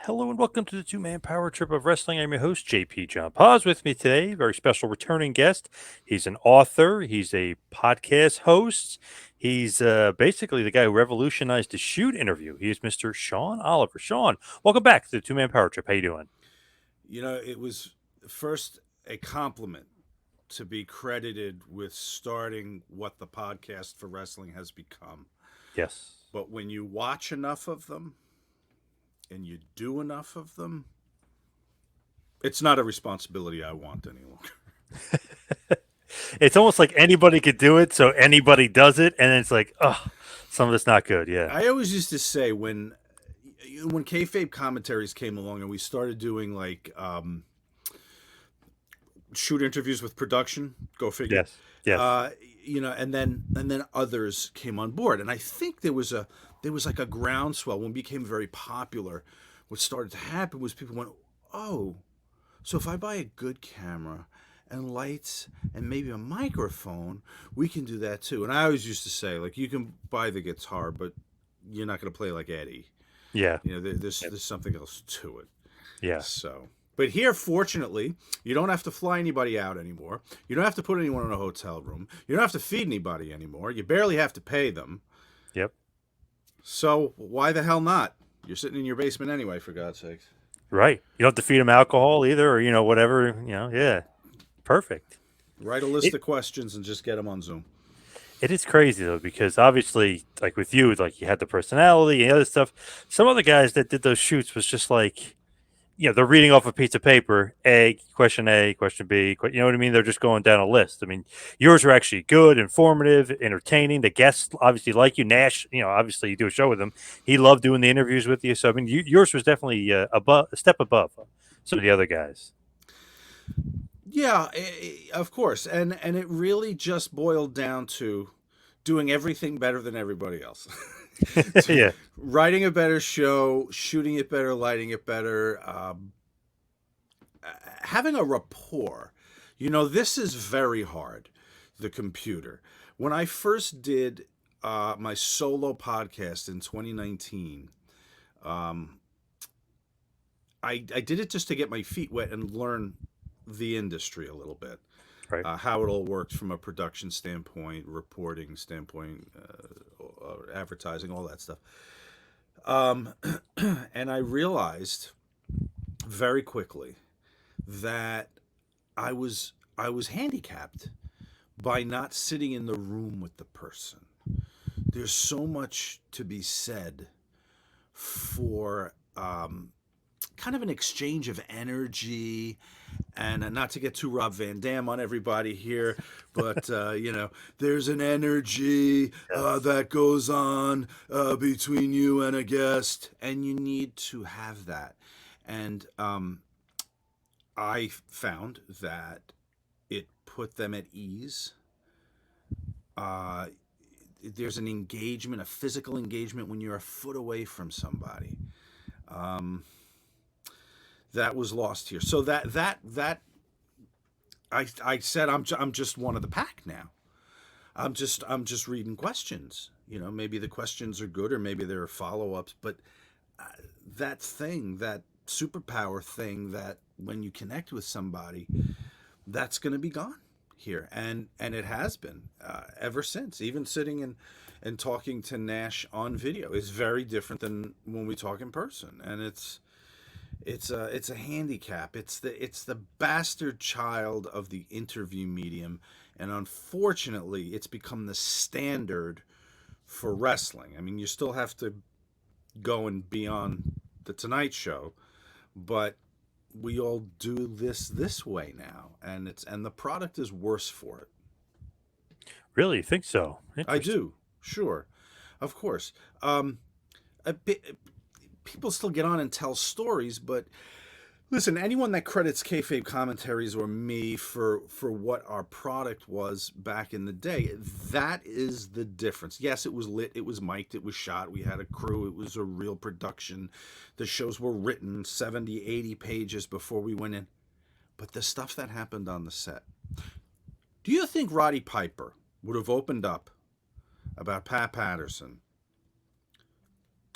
Hello and welcome to the two-man power trip of wrestling. I'm your host, JP John Poz. With me today, very special returning guest. He's an author. He's a podcast host. He's basically the guy who revolutionized the shoot interview. He is Mr. Sean Oliver. Sean, welcome back to the two-man power trip. How you doing? It was first a compliment to be credited with starting what the podcast for wrestling has become. Yes. But when you watch enough of them and you do enough of them, it's not a responsibility I want any longer. It's almost like anybody could do it, so anybody does it, and it's like, oh, some of it's not good. Yeah. I always used to say when Kayfabe Commentaries came along and we started doing shoot interviews with production, go figure. Yes. Yes. And then others came on board, and I think there was like a groundswell when it became very popular. What started to happen was people went, "Oh, so if I buy a good camera and lights and maybe a microphone, we can do that too." And I always used to say, like, you can buy the guitar, but you're not going to play like Eddie. Yeah. There's something else to it. Yeah. So. But here, fortunately, you don't have to fly anybody out anymore. You don't have to put anyone in a hotel room. You don't have to feed anybody anymore. You barely have to pay them. Yep. So why the hell not? You're sitting in your basement anyway, for God's sakes. Right. You don't have to feed them alcohol either, or whatever. Yeah. Perfect. Write a list of questions and just get them on Zoom. It is crazy though, because obviously, like with you, like you had the personality and other stuff. Some other guys that did those shoots was just like, they're reading off a piece of paper, A, question B, you know what I mean? They're just going down a list. I mean, yours were actually good, informative, entertaining. The guests obviously like you. Nash, obviously you do a show with him. He loved doing the interviews with you. So, I mean, yours was definitely a step above some of the other guys. Yeah, of course. And it really just boiled down to doing everything better than everybody else. Yeah. Writing a better show, shooting it better, lighting it better, having a rapport. This is very hard, the computer. When I first did my solo podcast in 2019, I did it just to get my feet wet and learn the industry a little bit. Right. How it all works from a production standpoint, reporting standpoint, advertising, all that stuff. And I realized very quickly that I was handicapped by not sitting in the room with the person. There's so much to be said for kind of an exchange of energy, and not to get too Rob Van Dam on everybody here, but there's an energy that goes on between you and a guest, and you need to have that. And I found that it put them at ease. There's an engagement, a physical engagement when you're a foot away from somebody. That was lost here. So that I said I'm just one of the pack now. I'm just reading questions. Maybe the questions are good or maybe there are follow-ups, but that superpower thing that when you connect with somebody, that's going to be gone here, and it has been ever since. Even sitting and talking to Nash on video is very different than when we talk in person, and it's a handicap. It's the bastard child of the interview medium, and unfortunately, it's become the standard for wrestling. I mean, you still have to go and be on the Tonight Show, but we all do this way now, and the product is worse for it. Really? You think so? I do, sure, of course. People still get on and tell stories, but listen, anyone that credits Kayfabe Commentaries or me for what our product was back in the day, that is the difference. Yes, it was lit, it was mic'd, it was shot, we had a crew, it was a real production. The shows were written 70, 80 pages before we went in. But the stuff that happened on the set. Do you think Roddy Piper would have opened up about Pat Patterson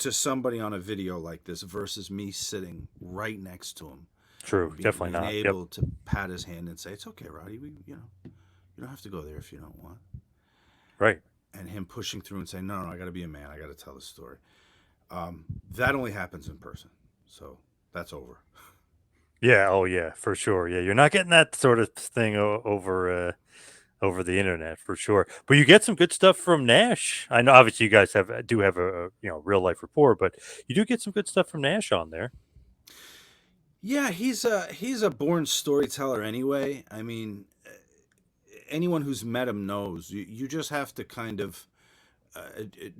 to somebody on a video like this versus me sitting right next to him. True, definitely Being not. Yep. able to pat his hand and say, "It's okay, Roddy. You don't have to go there if you don't want." Right. And him pushing through and saying, "No, I got to be a man. I got to tell the story." That only happens in person, so that's over. Yeah. Oh, yeah. For sure. Yeah, you're not getting that sort of thing over the internet for sure. But you get some good stuff from Nash. I know, obviously, you guys do have a real life rapport, but you do get some good stuff from Nash on there. Yeah, he's a born storyteller anyway. I mean, anyone who's met him knows you just have to kind of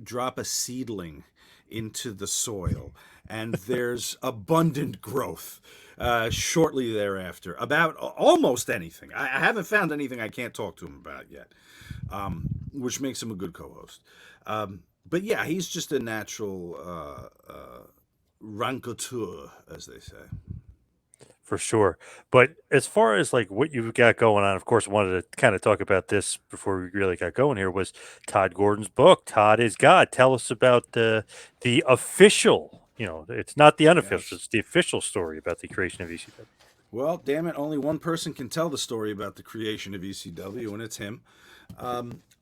drop a seedling into the soil, and there's abundant growth shortly thereafter about almost anything. I haven't found anything I can't talk to him about yet, which makes him a good co-host. But yeah, he's just a natural raconteur, as they say. For sure. But as far as like what you've got going on, of course, I wanted to kind of talk about this before we really got going here was Tod Gordon's book, Tod is God. Tell us about the official, it's not the unofficial, Yes. it's the official story about the creation of ECW. Well, damn it, only one person can tell the story about the creation of ECW, and it's him.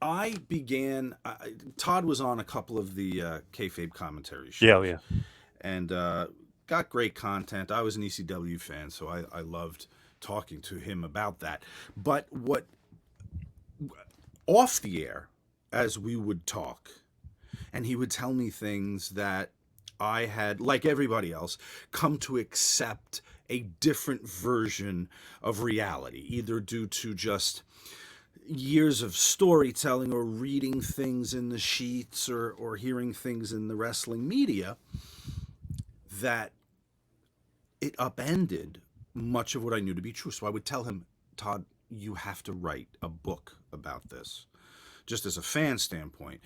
I began. Tod was on a couple of the Kayfabe Commentaries shows. Yeah, oh, yeah. And got great content. I was an ECW fan, so I loved talking to him about that. But what off the air, as we would talk, and he would tell me things that I had, like everybody else, come to accept a different version of reality, either due to just years of storytelling or reading things in the sheets or hearing things in the wrestling media, that it upended much of what I knew to be true. So I would tell him, Tod, you have to write a book about this, just as a fan standpoint.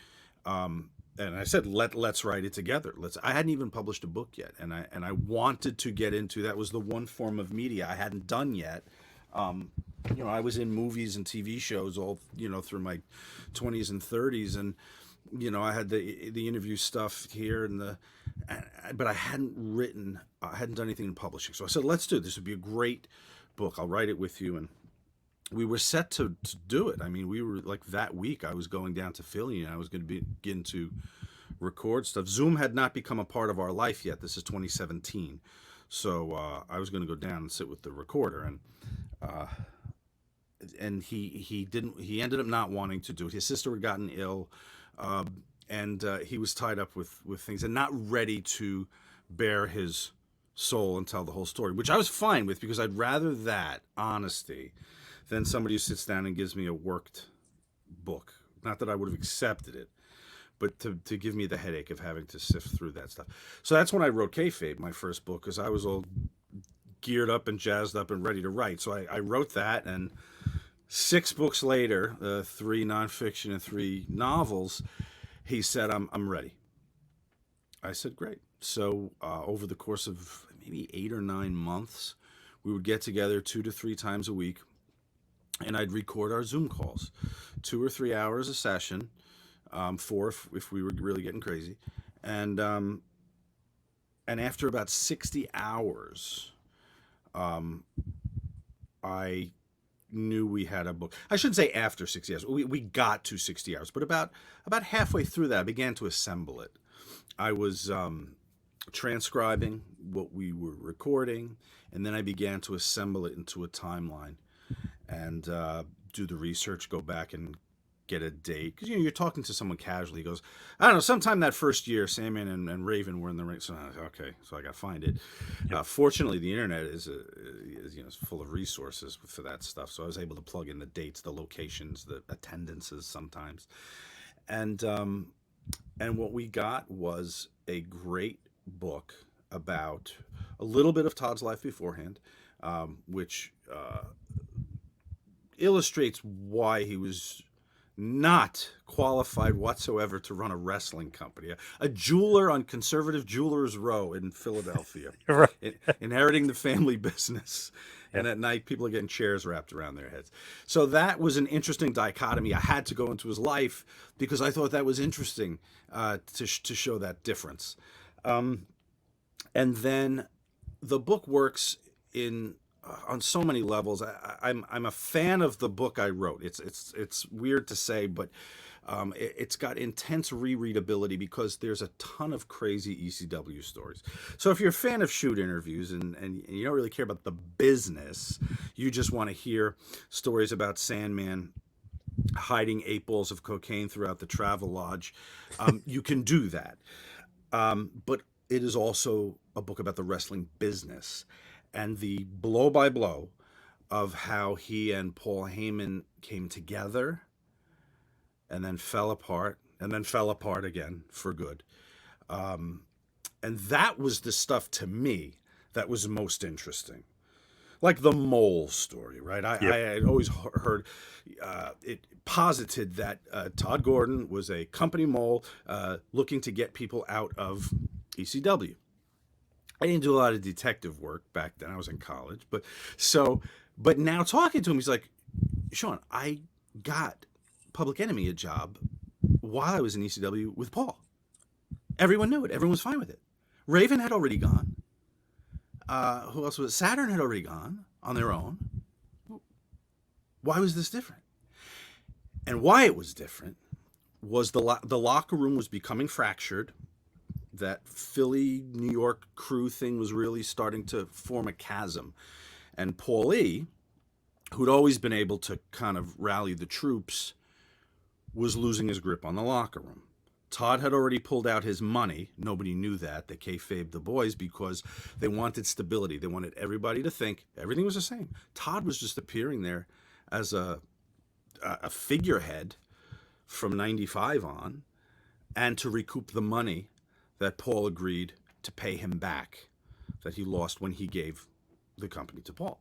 And I said, let's write it together. I hadn't even published a book yet, and I wanted to get into that. Was the one form of media I hadn't done yet. I was in movies and TV shows all through my 20s and 30s, and I had the interview stuff here but I hadn't done anything in publishing. So I said, let's do it. This would be a great book. I'll write it with you. And we were set to do it. I mean, we were like that week I was going down to Philly and I was going to begin to record stuff. Zoom had not become a part of our life yet. This is 2017. So I was going to go down and sit with the recorder, and he didn't. He ended up not wanting to do it. His sister had gotten ill, and he was tied up with things and not ready to bare his soul and tell the whole story, which I was fine with, because I'd rather that honesty than somebody who sits down and gives me a worked book. Not that I would have accepted it, but to give me the headache of having to sift through that stuff. So that's when I wrote Kayfabe, my first book, because I was all geared up and jazzed up and ready to write. So I wrote that, and 6 books later, 3 nonfiction and 3 novels, he said, I'm ready. I said, great. So over the course of maybe 8 or 9 months, we would get together 2 to 3 times a week, and I'd record our Zoom calls, 2 or 3 hours a session, 4 if we were really getting crazy. And after about 60 hours, I knew we had a book. I shouldn't say after 60 hours. We got to 60 hours, but about halfway through that, I began to assemble it. I was transcribing what we were recording, and then I began to assemble it into a timeline and do the research, go back and get a date. Because you're talking to someone casually. He goes, I don't know, sometime that first year, Sandman and Raven were in the ring. So okay, so I got to find it. Fortunately, the internet is full of resources for that stuff. So I was able to plug in the dates, the locations, the attendances sometimes. And what we got was a great book about a little bit of Tod's life beforehand, which illustrates why he was not qualified whatsoever to run a wrestling company. A jeweler on Conservative Jewelers Row in Philadelphia, Right. Inheriting the family business. And at night, people are getting chairs wrapped around their heads. So that was an interesting dichotomy. I had to go into his life because I thought that was interesting to show that difference. And then the book works in on so many levels. I'm a fan of the book I wrote. It's weird to say, but it's got intense rereadability because there's a ton of crazy ECW stories. So if you're a fan of shoot interviews and you don't really care about the business, you just want to hear stories about Sandman hiding 8 balls of cocaine throughout the travel lodge, you can do that. But it is also a book about the wrestling business and the blow by blow of how he and Paul Heyman came together and then fell apart and then fell apart again for good. And that was the stuff to me that was most interesting. Like the mole story, right? I had always heard it posited that Tod Gordon was a company mole looking to get people out of ECW. I didn't do a lot of detective work back then. I was in college, but now talking to him, he's like, Sean, I got Public Enemy a job while I was in ECW with Paul. Everyone knew it. Everyone was fine with it. Raven had already gone. Who else was it? Saturn had already gone on their own. Why was this different? And why it was different was the locker room was becoming fractured. That Philly, New York crew thing was really starting to form a chasm. And Paul E., who'd always been able to kind of rally the troops, was losing his grip on the locker room. Tod had already pulled out his money. Nobody knew that. They kayfabed the boys because they wanted stability. They wanted everybody to think everything was the same. Tod was just appearing there as a figurehead from 95 on and to recoup the money that Paul agreed to pay him back that he lost when he gave the company to Paul.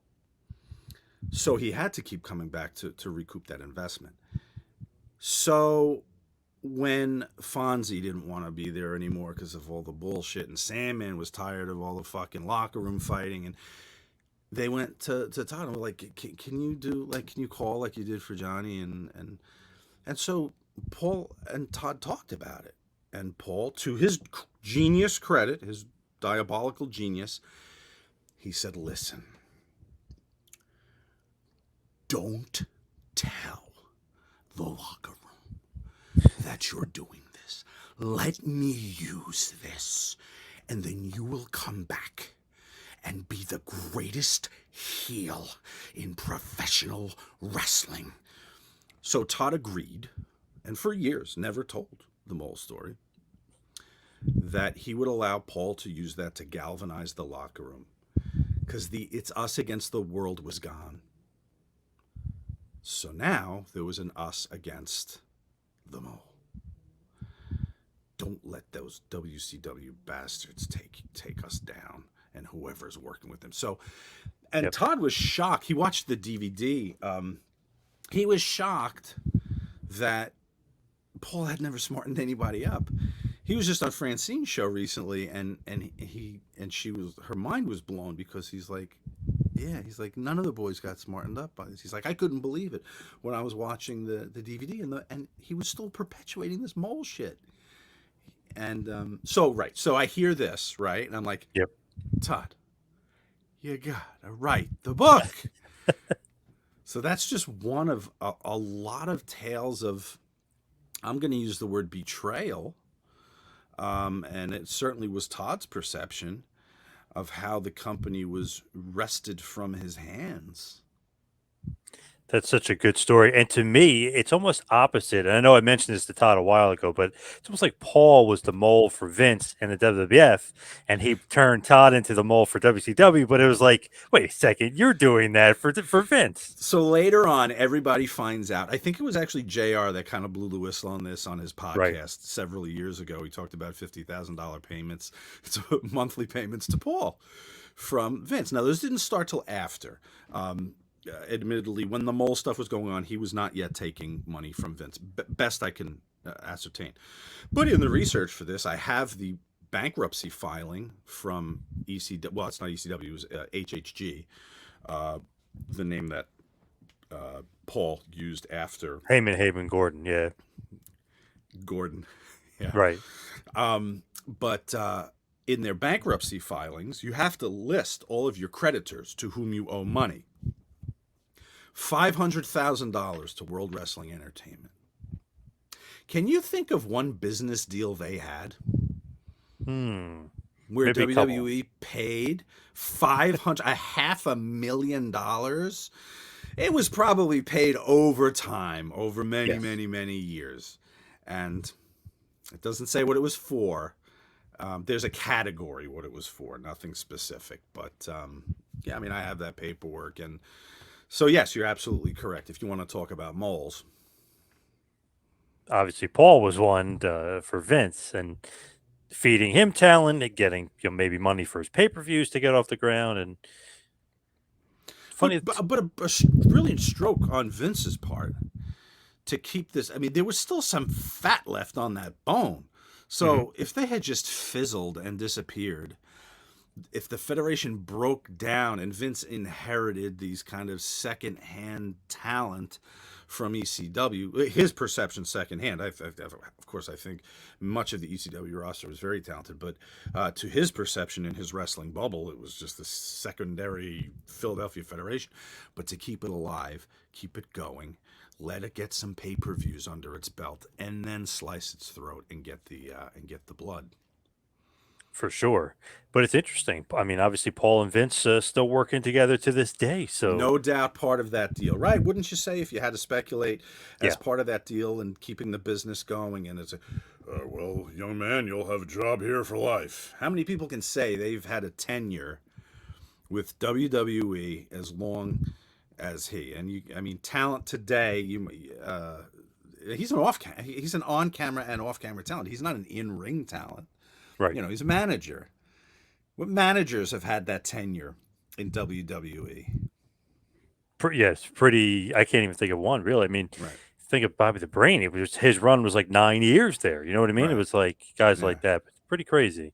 So he had to keep coming back to recoup that investment. So when Fonzie didn't want to be there anymore because of all the bullshit and Sandman was tired of all the fucking locker room fighting, and they went to Tod and were like, can you call like you did for Johnny? And so Paul and Tod talked about it. And Paul, to his genius credit, his diabolical genius, he said, listen, don't tell the locker room that you're doing this. Let me use this, and then you will come back and be the greatest heel in professional wrestling. So Tod agreed, and for years never told the mole story, that he would allow Paul to use that to galvanize the locker room, because the it's us against the world was gone. So now there was an us against the mole. Don't let those WCW bastards take us down, and whoever's working with them. So, and Tod was shocked. He watched the DVD. He was shocked that Paul had never smartened anybody up. He was just on Francine's show recently, and her mind was blown because he's like, none of the boys got smartened up by this. He's like, I couldn't believe it when I was watching the DVD, and he was still perpetuating this mole shit. And so I hear this, right, and I'm like, yep, Tod, you gotta write the book. So that's just one of a lot of tales of, I'm going to use the word betrayal, and it certainly was Tod's perception of how the company was wrested from his hands. That's such a good story. And to me, it's almost opposite. And I know I mentioned this to Tod a while ago, but it's almost like Paul was the mole for Vince and the WWF, and he turned Tod into the mole for WCW. But it was like, wait a second, you're doing that for Vince. So later on, everybody finds out. I think it was actually JR that kind of blew the whistle on this on his podcast several years ago. He talked about $50,000 payments, monthly payments to Paul from Vince. Now, those didn't start till after. Admittedly, when the mole stuff was going on, he was not yet taking money from Vince, best I can ascertain. But in the research for this, I have the bankruptcy filing from ECW. Well, it's not ECW, it was HHG, the name that Paul used after Heyman, Gordon, Gordon. Yeah. Right. But in their bankruptcy filings, you have to list all of your creditors to whom you owe money. $500,000 to World Wrestling Entertainment. Can you think of one business deal they had where Maybe a couple. WWE paid $500,000? It was probably paid over time, over many, Yes. many years. And it doesn't say what it was for. There's a category what it was for, nothing specific. But yeah, I mean, I have that paperwork. And so, yes, you're absolutely correct. If you want to talk about moles. Obviously, Paul was one for Vince and feeding him talent and getting maybe money for his pay-per-views to get off the ground. And funny, But a brilliant stroke on Vince's part to keep this. I mean, there was still some fat left on that bone. So if they had just fizzled and disappeared, if the Federation broke down and Vince inherited these kind of second-hand talent from ECW, his perception secondhand. Of course, I think much of the ECW roster was very talented, but to his perception in his wrestling bubble, it was just the secondary Philadelphia Federation. But to keep it alive, keep it going, let it get some pay-per-views under its belt, and then slice its throat and get the blood. for sure. But it's interesting. I mean, obviously, Paul and Vince still working together to this day. So no doubt part of that deal, right? Wouldn't you say, if you had to speculate, as part of that deal and keeping the business going? And it's well, young man, you'll have a job here for life. How many people can say they've had a tenure with WWE as long as he? And I mean, talent today. He's an on-camera and off-camera talent. He's not an in-ring talent. right. He's a manager. What managers have had that tenure in WWE? Yes, pretty. I can't even think of one really. I mean, Right. think of Bobby the Brain. It was his run was like 9 years there. You know what I mean? It Right. was like guys Yeah. like that. But pretty crazy.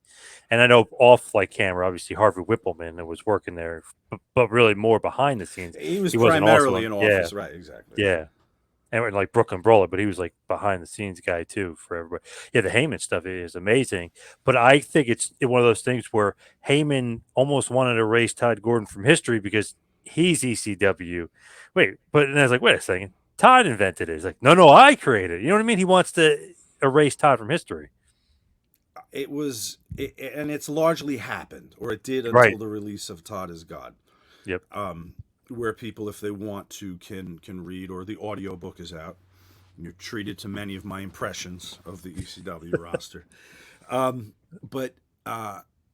And I know off like camera, obviously Harvey Whippleman that was working there, but really more behind the scenes. He was wasn't primarily also in office, right? Exactly. yeah. And like Brooklyn Brawler, but he was like behind the scenes guy too for everybody. Yeah, the Heyman stuff is amazing, but I think it's one of those things where Heyman almost wanted to erase Tod Gordon from history because he's ECW. Wait, but and I was like, wait a second, Tod invented it. He's like, no, I created it. You know what I mean? He wants to erase Tod from history. And it's largely happened, or it did until Right. the release of Tod is God. Yep. Where people, if they want to, can read, or the audiobook is out. You're treated to many of my impressions of the ECW roster. But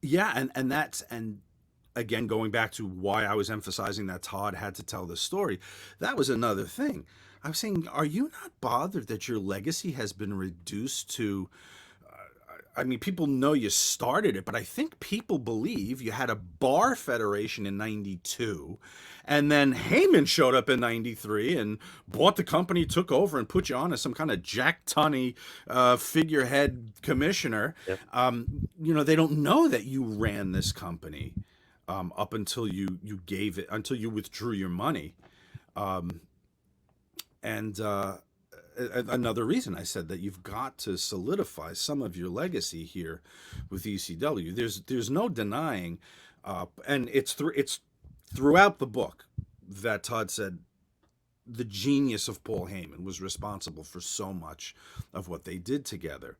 yeah, and again, going back to why I was emphasizing that Tod had to tell this story, that was another thing. I was saying, are you not bothered that your legacy has been reduced to? I mean, people know you started it, but I think people believe you had a bar federation in '92, and then Heyman showed up in '93 and bought the company, took over, and put you on as some kind of Jack Tunney figurehead commissioner. Yep. They don't know that you ran this company up until you withdrew your money, and. Another reason I said that you've got to solidify some of your legacy here with ECW. There's no denying, and it's throughout the book that Tod said the genius of Paul Heyman was responsible for so much of what they did together,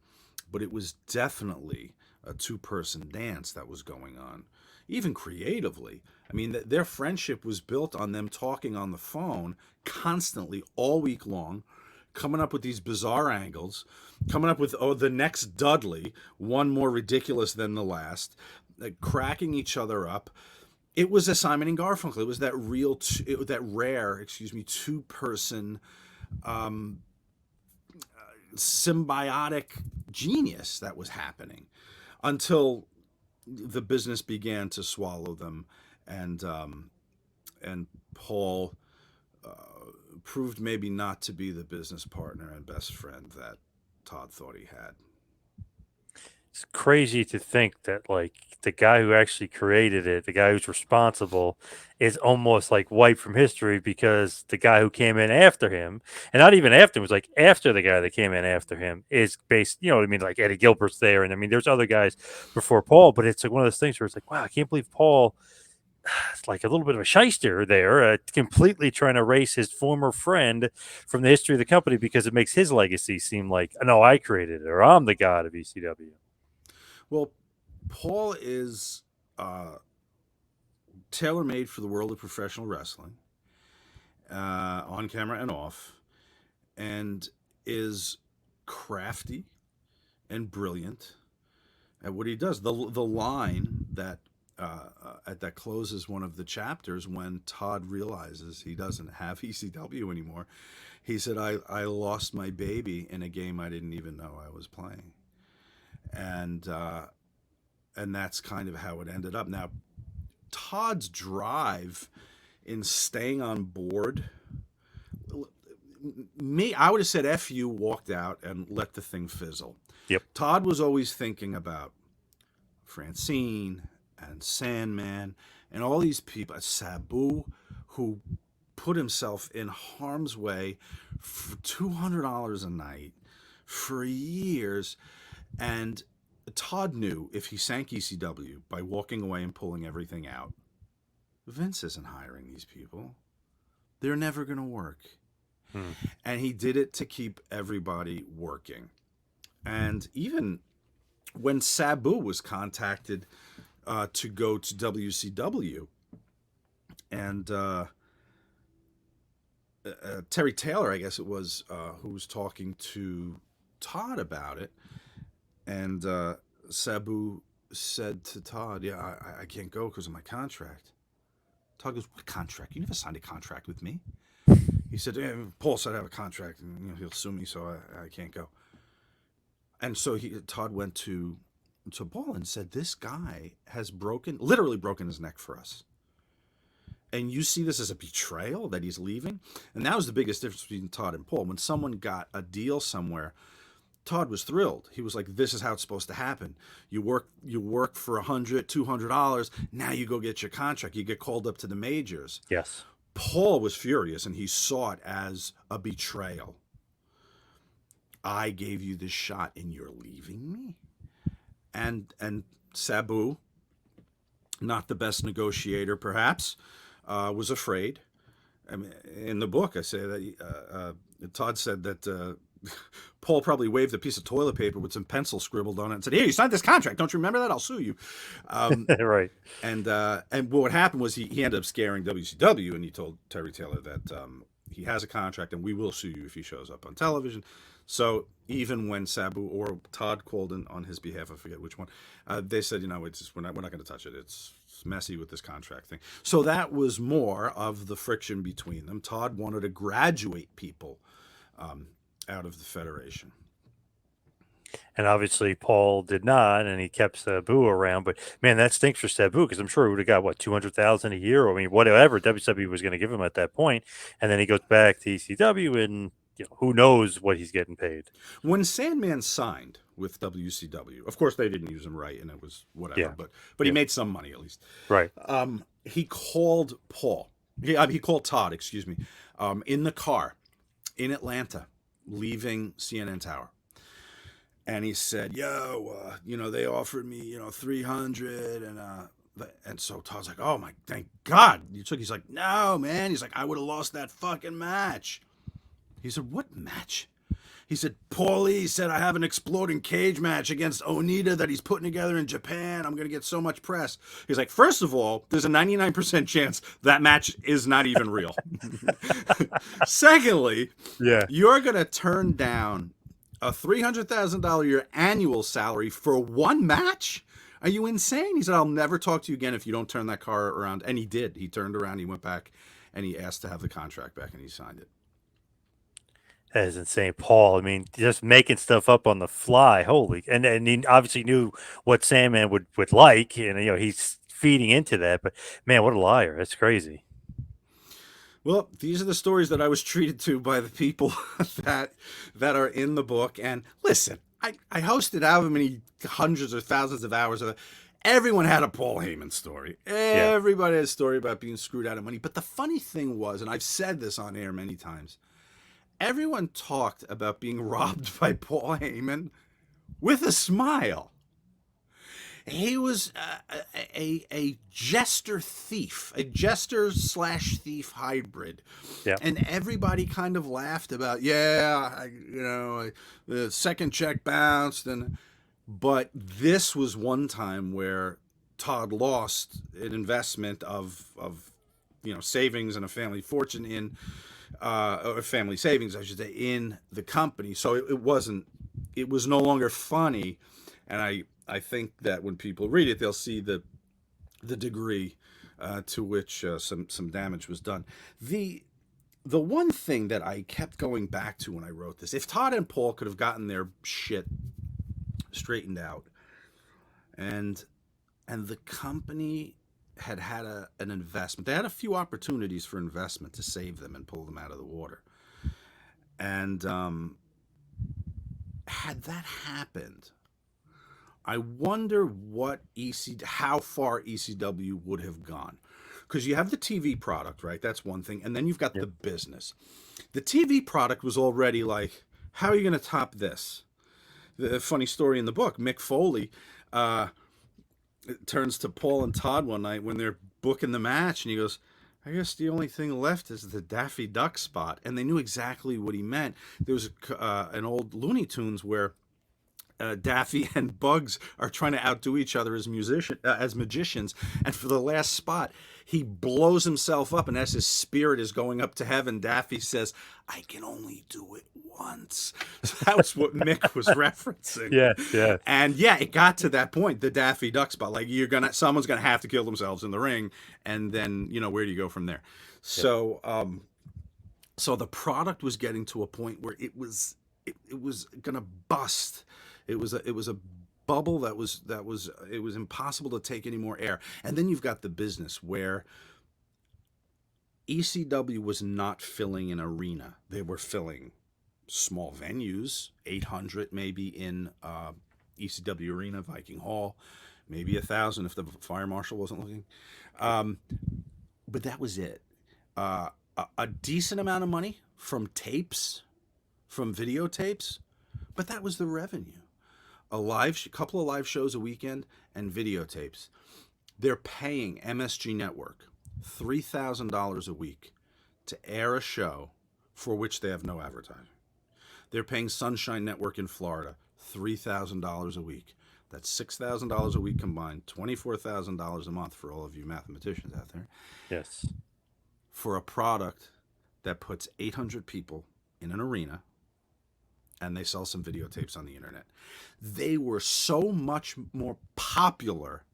but it was definitely a two-person dance that was going on, even creatively. I mean, their friendship was built on them talking on the phone constantly all week long, coming up with these bizarre angles, coming up with the next Dudley, one more ridiculous than the last, cracking each other up. It was a Simon and Garfunkel. It was that rare two-person symbiotic genius that was happening until the business began to swallow them, and Paul proved maybe not to be the business partner and best friend that Tod thought he had. It's crazy to think that like the guy who actually created it, the guy who's responsible, is almost like wiped from history because the guy who came in after him, and not even after him, was like after the guy that came in after him is based. You know what I mean? Like Eddie Gilbert's there, and I mean there's other guys before Paul, but it's like one of those things where it's like, wow, I can't believe Paul. It's like a little bit of a shyster there, completely trying to erase his former friend from the history of the company because it makes his legacy seem like, no, I created it or I'm the god of ECW. Well, Paul is tailor made for the world of professional wrestling, on camera and off, and is crafty and brilliant at what he does. The line that closes one of the chapters when Tod realizes he doesn't have ECW anymore. He said, I lost my baby in a game I didn't even know I was playing. And that's kind of how it ended up. Now, Tod's drive in staying on board, I would have said F you, walked out and let the thing fizzle. Yep. Tod was always thinking about Francine and Sandman and all these people, Sabu, who put himself in harm's way for $200 a night for years. And Tod knew if he sank ECW by walking away and pulling everything out, Vince isn't hiring these people. They're never going to work. And he did it to keep everybody working. And even when Sabu was contacted to go to WCW, and Terry Taylor, I guess it was, who was talking to Tod about it, and Sabu said to Tod, yeah, I can't go because of my contract. Tod goes, what contract? You never signed a contract with me. He said, yeah, Paul said I have a contract, and he'll sue me, so I can't go. And so Tod went to Paul and said, this guy has literally broken his neck for us. And you see this as a betrayal that he's leaving? And that was the biggest difference between Tod and Paul. When someone got a deal somewhere, Tod was thrilled. He was like, this is how it's supposed to happen. You work for $100, $200. Now you go get your contract. You get called up to the majors. Yes. Paul was furious, and he saw it as a betrayal. I gave you this shot, and you're leaving me? And Sabu, not the best negotiator, perhaps, was afraid. I mean, in the book, I say that Tod said that Paul probably waved a piece of toilet paper with some pencil scribbled on it and said, "Here, you signed this contract. Don't you remember that? I'll sue you." Right. And what happened was he ended up scaring WCW, and he told Terry Taylor that he has a contract and we will sue you if he shows up on television. So even when Sabu or Tod called in on his behalf, I forget which one, they said, we're not going to touch it. It's messy with this contract thing. So that was more of the friction between them. Tod wanted to graduate people out of the Federation. And obviously Paul did not, and he kept Sabu around. But man, that stinks for Sabu because I'm sure he would have got what, $200,000 a year, or I mean whatever WWE was going to give him at that point. And then he goes back to ECW, and who knows what he's getting paid. When Sandman signed with WCW, of course they didn't use him right, and it was whatever. Yeah. But he made some money at least. Right. He called Paul. He called Tod, excuse me, in the car in Atlanta, leaving CNN Tower. And he said, yo, they offered me, 300. And so Todd's like, oh my, thank God you took. He's like, no, man. He's like, I would have lost that fucking match. He said, what match? He said, Paulie said I have an exploding cage match against Onita that he's putting together in Japan. I'm going to get so much press. He's like, first of all, there's a 99% chance that match is not even real. Secondly, you're going to turn down a $300,000 a year annual salary for one match? Are you insane? He said, I'll never talk to you again if you don't turn that car around. And he did. He turned around, he went back, and he asked to have the contract back, and he signed it. That is insane, Paul. I mean, just making stuff up on the fly. Holy, and he obviously knew what Sandman would like, and he's feeding into that. But man, what a liar! That's crazy. Well, these are the stories that I was treated to by the people that are in the book. And listen, I hosted however many hundreds or thousands of hours of it. Everyone had a Paul Heyman story. Yeah. Everybody had a story about being screwed out of money. But the funny thing was, and I've said this on air many times, everyone talked about being robbed by Paul Heyman with a smile. He was a jester thief, a jester slash thief hybrid. Yeah. And everybody kind of laughed about, the second check bounced. But this was one time where Tod lost an investment of savings and a family fortune in, or family savings, I should say, in the company. So it was no longer funny. And I think that when people read it, they'll see the degree to which some damage was done. The one thing that I kept going back to when I wrote this, if Tod and Paul could have gotten their shit straightened out, and the company had an investment, they had a few opportunities for investment to save them and pull them out of the water, and had that happened, I wonder how far ECW would have gone. Because you have the TV product, right? That's one thing. And then you've got the business. The TV product was already like, how are you going to top this? The funny story in the book, Mick Foley turns to Paul and Tod one night when they're booking the match, and he goes, I guess the only thing left is the Daffy Duck spot. And they knew exactly what he meant. There was an old Looney Tunes where Daffy and Bugs are trying to outdo each other as magicians, and for the last spot, he blows himself up, and as his spirit is going up to heaven, Daffy says, "I can only do it once." So that was what Mick was referencing. Yeah. And it got to that point, the Daffy Duck spot. Like someone's gonna have to kill themselves in the ring, and then where do you go from there? So, so the product was getting to a point where it was gonna bust. It was a bubble that was impossible to take any more air. And then you've got the business where ECW was not filling an arena. They were filling small venues, 800 maybe in ECW Arena, Viking Hall, maybe 1,000 if the fire marshal wasn't looking. But that was it. A decent amount of money from tapes, from videotapes, but that was the revenue. A couple of live shows a weekend and videotapes. They're paying MSG Network $3,000 a week to air a show for which they have no advertising. They're paying Sunshine Network in Florida $3,000 a week. That's $6,000 a week combined, $24,000 a month for all of you mathematicians out there. Yes. For a product that puts 800 people in an arena, and they sell some videotapes on the internet. They were so much more popular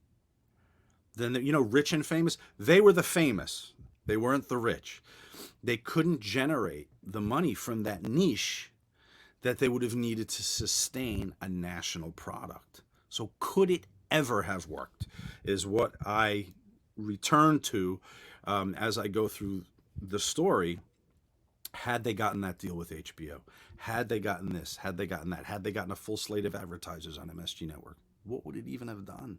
than rich and famous. They were the famous. They weren't the rich. They couldn't generate the money from that niche that they would have needed to sustain a national product. So could it ever have worked is what I return to as I go through the story. Had they gotten that deal with HBO, had they gotten this, had they gotten that, had they gotten a full slate of advertisers on MSG Network, what would it even have done?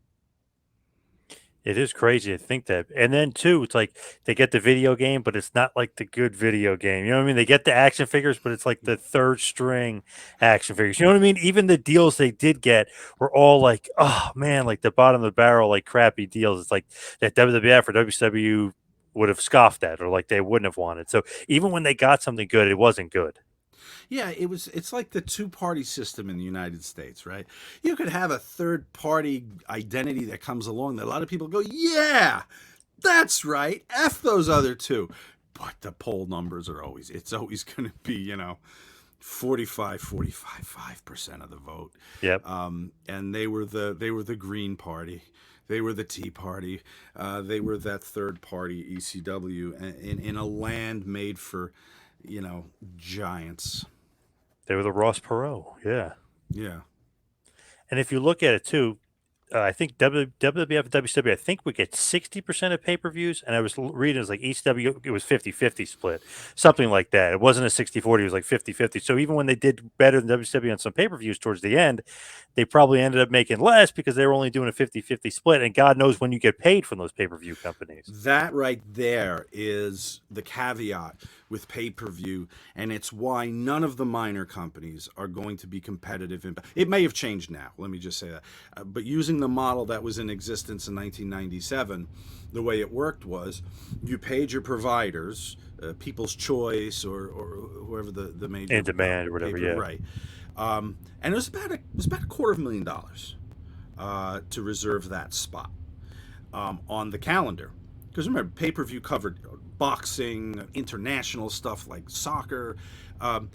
It is crazy to think that. And then, too, it's like they get the video game, but it's not like the good video game. You know what I mean? They get the action figures, but it's like the third string action figures. You know what I mean? Even the deals they did get were all like, oh, man, like the bottom of the barrel, like crappy deals. It's like that WWF or WCW would have scoffed at, or like they wouldn't have wanted. So even when they got something good, it wasn't good. Yeah, it's like the two-party system in the United States, right? You could have a third-party identity that comes along that a lot of people go, yeah, that's right, F those other two. But the poll numbers are always going to be, 5% of the vote. Yep. And they were the Green Party. They were the Tea Party. They were that third party ECW in a land made for, giants. They were the Ross Perot. Yeah. Yeah. And if you look at it too, I think WWF and WCW, I think we get 60% of pay-per-views, and I was reading it was like ECW, it was 50-50 split, something like that. It wasn't a 60-40, it was like 50-50. So even when they did better than WCW on some pay-per-views towards the end, they probably ended up making less because they were only doing a 50-50 split, and God knows when you get paid from those pay-per-view companies. That right there is the caveat with pay-per-view, and it's why none of the minor companies are going to be competitive. It may have changed now, let me just say that. But using the model that was in existence in 1997, the way it worked was you paid your providers, People's Choice or whoever the major In demand or whatever, yeah. right. And it was about a $250,000 to reserve that spot on the calendar. Because remember, pay-per-view covered boxing, international stuff like soccer.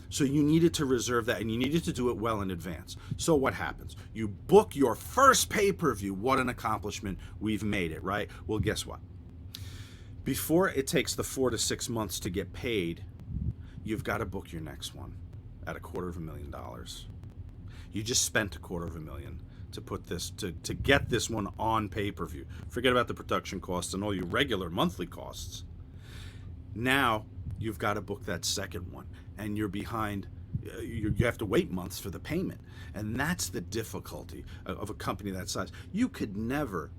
So you needed to reserve that, and you needed to do it well in advance. So what happens? You book your first pay-per-view. What an accomplishment. We've made it, right? Well, guess what? Before it takes the 4 to 6 months to get paid, you've got to book your next one at $250,000. You just spent $250,000 to put this to get this one on pay-per-view. Forget about the production costs and all your regular monthly costs. Now you've got to book that second one, and you're behind. You have to wait months for the payment, and that's the difficulty of a company that size. You could never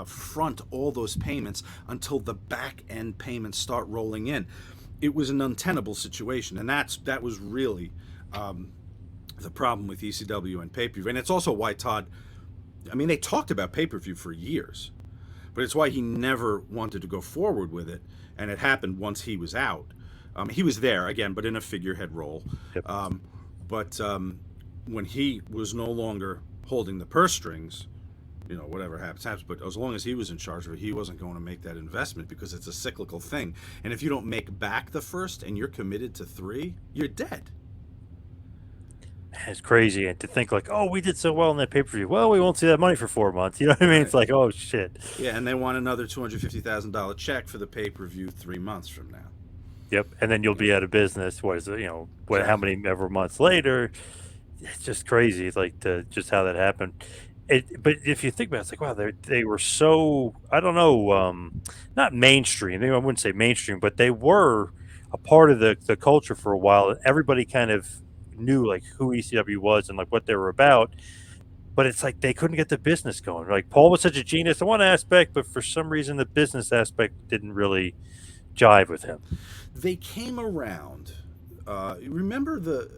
front all those payments until the back end payments start rolling in. It was an untenable situation, and that was really the problem with ECW and pay-per-view. And it's also why Tod, I mean, they talked about pay-per-view for years, but it's why he never wanted to go forward with it, and it happened once he was out. He was there, again, but in a figurehead role. Yep. But when he was no longer holding the purse strings, whatever happens. But as long as he was in charge of it, he wasn't going to make that investment because it's a cyclical thing. And if you don't make back the first and you're committed to 3, you're dead. It's crazy, and to think like, oh, we did so well in that pay-per-view. Well, we won't see that money for 4 months. You know what I mean? Right. It's like, oh shit. Yeah, and they want another $250,000 check for the pay-per-view 3 months from now. Yep, and then you'll be out of business. What is it? How many ever months later? It's just crazy. It's like just how that happened. But if you think about it, it's like, wow, they were so, I don't know, not mainstream. I wouldn't say mainstream, but they were a part of the culture for a while. Everybody kind of knew like who ECW was and like what they were about. But it's like they couldn't get the business going. Like Paul was such a genius in one aspect, but for some reason the business aspect didn't really jive with him. They came around. Remember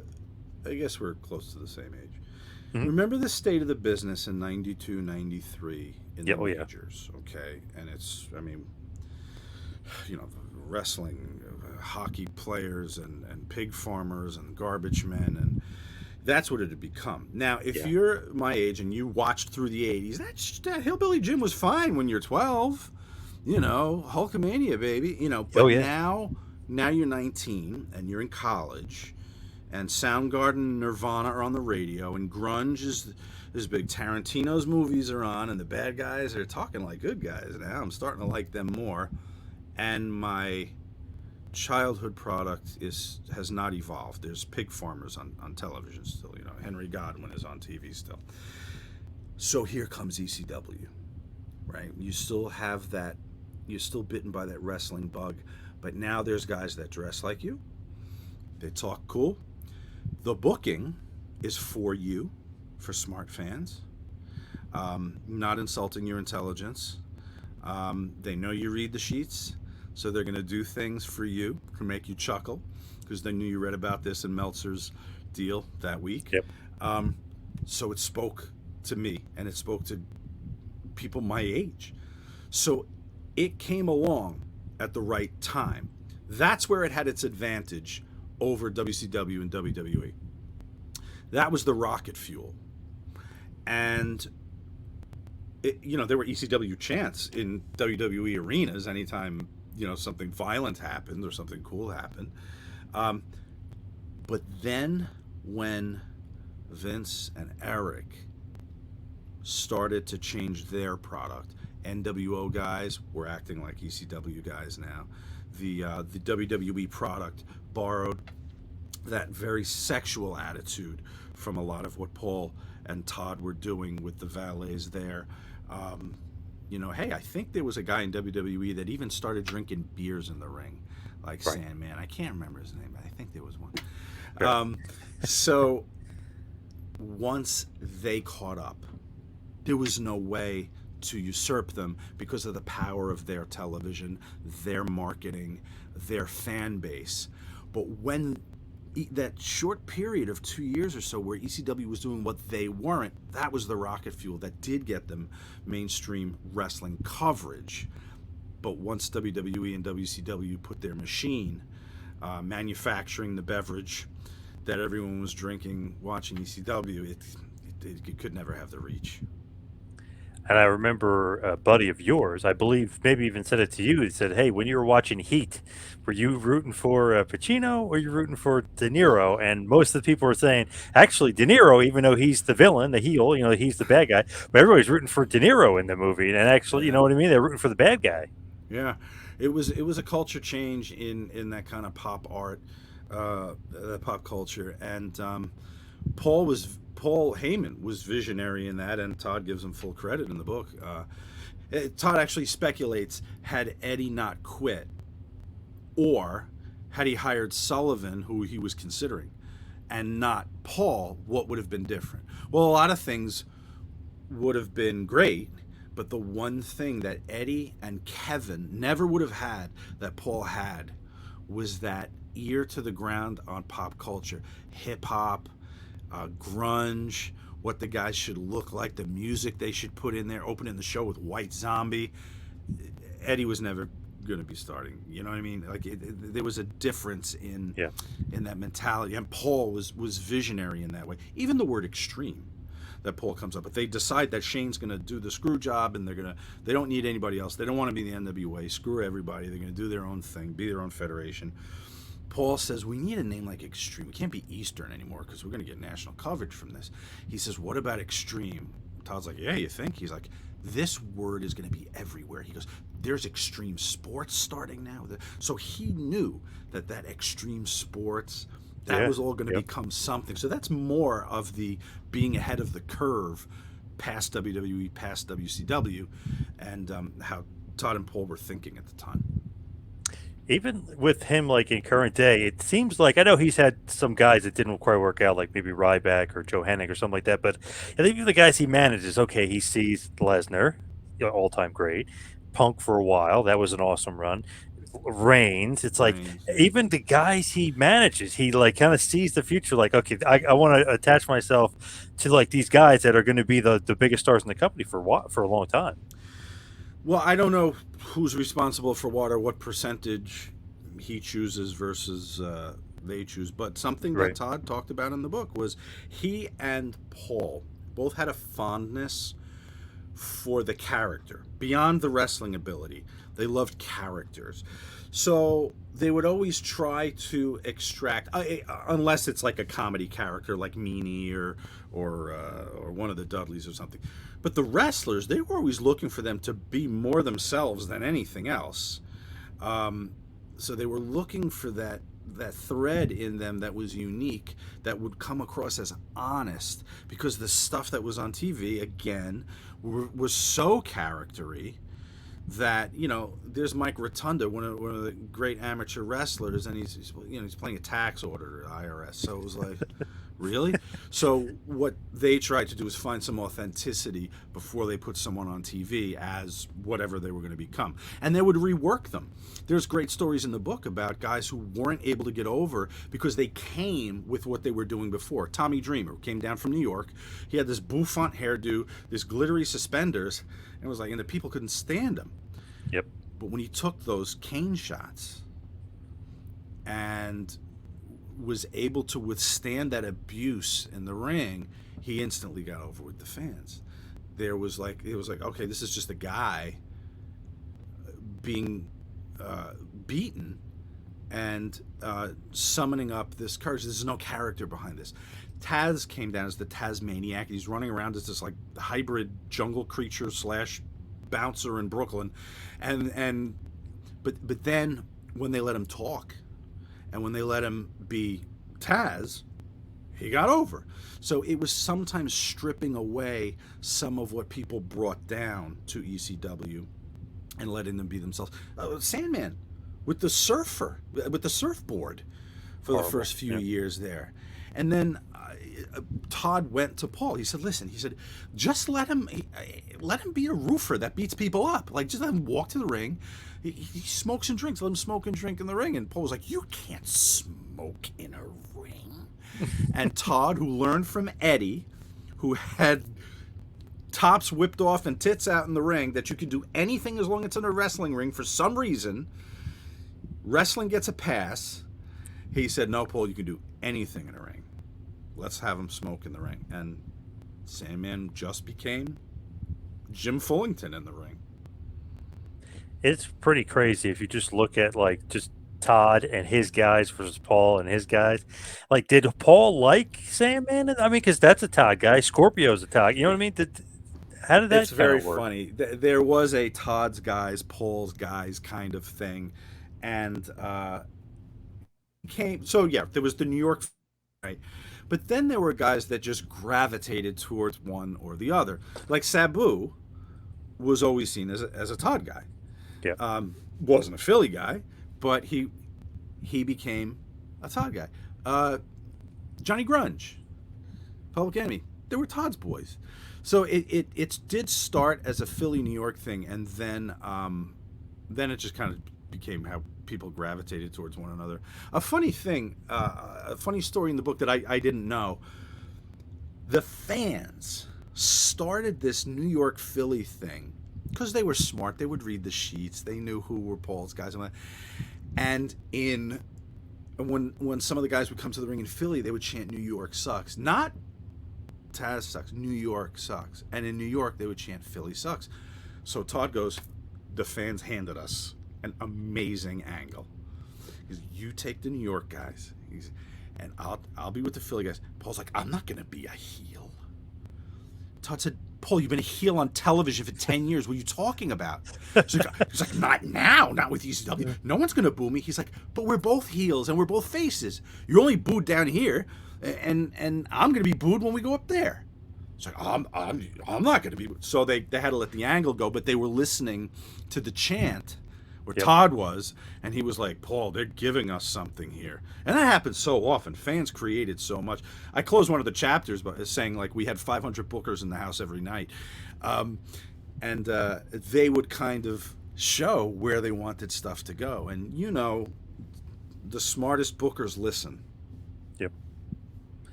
I guess we're close to the same age. Mm-hmm. Remember the state of the business in 92, 93 in the majors, okay? And it's, wrestling, hockey players and pig farmers and garbage men, and that's what it had become. Now, if you're my age and you watched through the 80s, that Hillbilly Jim was fine when you're 12. Hulkamania, baby. But now you're 19 and you're in college, and Soundgarden and Nirvana are on the radio, and grunge is big. Tarantino's movies are on, and the bad guys are talking like good guys now. I'm starting to like them more, and my childhood product has not evolved. There's pig farmers on television still. Henry Godwin is on TV still. So here comes ECW, right? You still have that. You're still bitten by that wrestling bug, but now there's guys that dress like you. They talk cool. The booking is for you, for smart fans. Not insulting your intelligence. They know you read the sheets, so they're going to do things for you to make you chuckle, because they knew you read about this in Meltzer's deal that week. Yep. So it spoke to me, and it spoke to people my age. So it came along at the right time. That's where it had its advantage over WCW and WWE. That was the rocket fuel. And there were ECW chants in WWE arenas anytime something violent happened or something cool happened. But then when Vince and Eric started to change their product, NWO guys were acting like ECW guys now. The WWE product borrowed that very sexual attitude from a lot of what Paul and Tod were doing with the valets there. Hey, I think there was a guy in WWE that even started drinking beers in the ring, like Right. Sandman. I can't remember his name, but I think there was one. Right. So once they caught up, there was no way to usurp them because of the power of their television, their marketing, their fan base. But when that short period of 2 years or so where ECW was doing what they weren't, that was the rocket fuel that did get them mainstream wrestling coverage. But once WWE and WCW put their machine manufacturing the beverage that everyone was drinking watching ECW, it could never have the reach. And I remember a buddy of yours, I believe, maybe even said it to you. He said, "Hey, when you were watching Heat, were you rooting for Pacino or you rooting for De Niro?" And most of the people were saying, actually, De Niro, even though he's the villain, the heel, he's the bad guy. But everybody's rooting for De Niro in the movie, and actually, you Yeah. know what I mean? They're rooting for the bad guy. Yeah, it was a culture change in that kind of pop art, pop culture, and Paul Heyman was visionary in that, and Tod gives him full credit in the book. Tod actually speculates, had Eddie not quit, or had he hired Sullivan, who he was considering, and not Paul, what would have been different? Well, a lot of things would have been great, but the one thing that Eddie and Kevin never would have had that Paul had was that ear to the ground on pop culture, hip hop, grunge, what the guys should look like, the music they should put in there, opening the show with White Zombie. Eddie was never going to be starting. You know what I mean? Like there was a difference in Yeah. that mentality, and Paul was visionary in that way. Even the word extreme that Paul comes up with. They decide that Shane's going to do the screw job, and they don't need anybody else. They don't want to be the NWA. Screw everybody. They're going to do their own thing, be their own federation. Paul says, we need a name like Extreme. We can't be Eastern anymore because we're going to get national coverage from this. He says, what about Extreme? Todd's like, yeah, you think? He's like, this word is going to be everywhere. He goes, there's extreme sports starting now. So he knew that extreme sports, that was all going to become something. So that's more of the being ahead of the curve past WWE, past WCW, and how Tod and Paul were thinking at the time. Even with him, like in current day, it seems like, I know he's had some guys that didn't quite work out, like maybe Ryback or Joe Hennig or something like that. But I think the guys he manages, okay, he sees Lesnar, all-time great. Punk for a while, that was an awesome run. Reigns, it's like even the guys he manages, he like kind of sees the future. Like, okay, I want to attach myself to like these guys that are going to be the biggest stars in the company for a long time. Well, I don't know who's responsible for what percentage he chooses versus they choose, but something that Tod talked about in the book was he and Paul both had a fondness for the character beyond the wrestling ability. They loved characters, so they would always try to extract, unless it's like a comedy character like Meanie or one of the Dudleys or something. But the wrestlers, they were always looking for them to be more themselves than anything else. So they were looking for that thread in them that was unique, that would come across as honest, because the stuff that was on TV, again, was so charactery that, there's Mike Rotunda, one of the great amateur wrestlers, and he's playing a tax auditor at IRS. So it was like, really? So what they tried to do is find some authenticity before they put someone on TV as whatever they were going to become. And they would rework them. There's great stories in the book about guys who weren't able to get over because they came with what they were doing before. Tommy Dreamer came down from New York. He had this bouffant hairdo, this glittery suspenders, and it was like, and the people couldn't stand him. Yep. But when he took those cane shots and was able to withstand that abuse in the ring, he instantly got over with the fans. It was like, okay, this is just a guy being beaten and summoning up this courage. There's no character behind this. Taz came down as the Tasmaniac. He's running around as this like hybrid jungle creature / bouncer in Brooklyn, but then when they let him talk, and when they let him be Taz, he got over. So it was sometimes stripping away some of what people brought down to ECW and letting them be themselves. Sandman with the surfboard for the first few years there. And then Tod went to Paul. He said, listen, he said, just let him be a roofer that beats people up. Like, just let him walk to the ring. He smokes and drinks. Let him smoke and drink in the ring. And Paul was like, you can't smoke in a ring. And Tod, who learned from Eddie, who had tops whipped off and tits out in the ring, that you can do anything as long as it's in a wrestling ring. For some reason, wrestling gets a pass. He said, no, Paul, you can do anything in a ring. Let's have him smoke in the ring. And Sandman just became Jim Fullington in the ring. It's pretty crazy if you just look at like just Tod and his guys versus Paul and his guys. Like, did Paul like Sandman? I mean, because that's a Tod guy. Scorpio's a Tod. You know what I mean? How did that? It's very work? funny. There was a Tod's guys, Paul's guys kind of thing, and there was the New York, right? But then there were guys that just gravitated towards one or the other. Like Sabu was always seen as a Tod guy. Yeah. Wasn't a Philly guy, but he became a Tod guy. Johnny Grunge, Public Enemy, they were Tod's boys. So it did start as a Philly, New York thing, and then it just kind of became how people gravitated towards one another. A funny thing, a funny story in the book that I didn't know. The fans started this New York Philly thing because they were smart. They would read the sheets. They knew who were Paul's guys. And when some of the guys would come to the ring in Philly, they would chant "New York sucks," not Taz sucks. New York sucks. And in New York, they would chant Philly sucks. So Tod goes, the fans handed us an amazing angle. He goes, you take the New York guys, and I'll be with the Philly guys. Paul's like, I'm not going to be a heel. Tod said, Paul, you've been a heel on television for 10 years. What are you talking about? He's like, not now, not with ECW. No one's going to boo me. He's like, but we're both heels and we're both faces. You're only booed down here, and I'm going to be booed when we go up there. It's like, I'm not going to be booed. So they had to let the angle go, but they were listening to the chant where Tod was, and he was like, Paul, they're giving us something here. And that happens so often. Fans created so much. I closed one of the chapters by saying, like, we had 500 bookers in the house every night. And they would kind of show where they wanted stuff to go. And, the smartest bookers listen. Yep.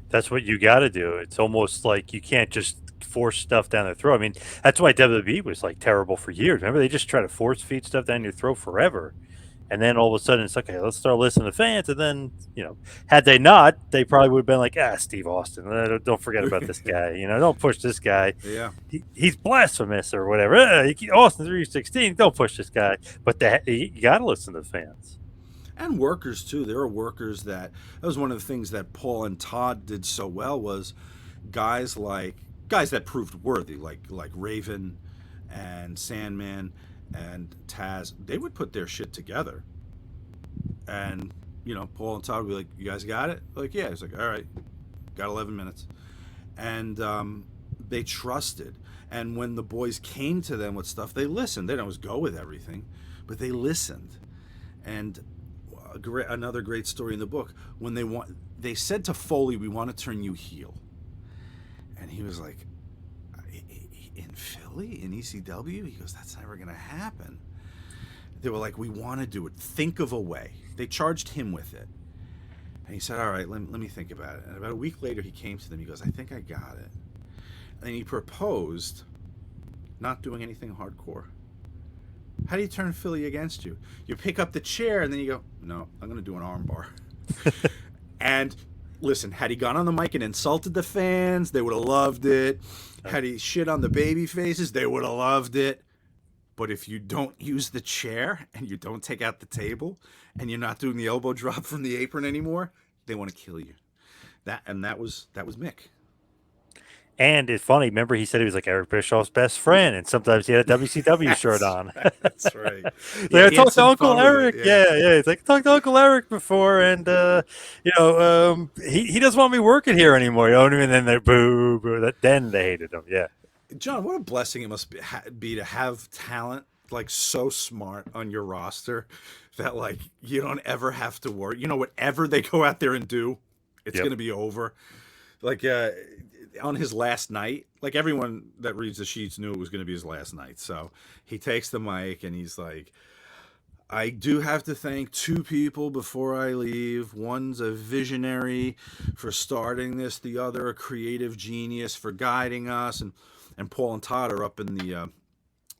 That's what you got to do. It's almost like you can't just force stuff down their throat. I mean, that's why WWE was like terrible for years. Remember, they just try to force feed stuff down your throat forever, and then all of a sudden it's like, okay, let's start listening to fans. And then had they not, they probably would have been like, Steve Austin, don't forget about this guy. Don't push this guy. Yeah, he's blasphemous or whatever. Austin 316, don't push this guy. But you got to listen to the fans. And workers too. There are workers that was one of the things that Paul and Tod did so well, was guys that proved worthy, like Raven and Sandman and Taz. They would put their shit together, and Paul and Tod would be like, "You guys got it?" Like, yeah. He's like, "All right, got 11 minutes," and they trusted. And when the boys came to them with stuff, they listened. They didn't always go with everything, but they listened. And another great story in the book, when they said to Foley, "We want to turn you heel." And he was like, in Philly, in ECW? He goes, that's never going to happen. They were like, we want to do it. Think of a way. They charged him with it. And he said, all right, let me think about it. And about a week later, he came to them. He goes, I think I got it. And he proposed not doing anything hardcore. How do you turn Philly against you? You pick up the chair, and then you go, no, I'm going to do an arm bar. And listen, had he gone on the mic and insulted the fans, they would have loved it. Had he shit on the baby faces, they would have loved it. But if you don't use the chair and you don't take out the table and you're not doing the elbow drop from the apron anymore, they want to kill you. That was Mick. And it's funny. Remember, he said he was like Eric Bischoff's best friend, and sometimes he had a WCW shirt That's on. that's right. Like, Yeah, I he had talked to some Uncle fun with it. Eric. Yeah. Yeah, yeah. It's like I talked to Uncle Eric before, and he doesn't want me working here anymore. You know what I mean? And then they boo boo. Then they hated him. Yeah. John, what a blessing it must be to have talent like so smart on your roster that like you don't ever have to worry. You know, whatever they go out there and do, it's Yep. going to be over. Like on his last night, like everyone that reads the sheets knew it was going to be his last night. So he takes the mic and he's like, I do have to thank two people before I leave. One's a visionary for starting this, the other a creative genius for guiding us. And Paul and Todd are up in the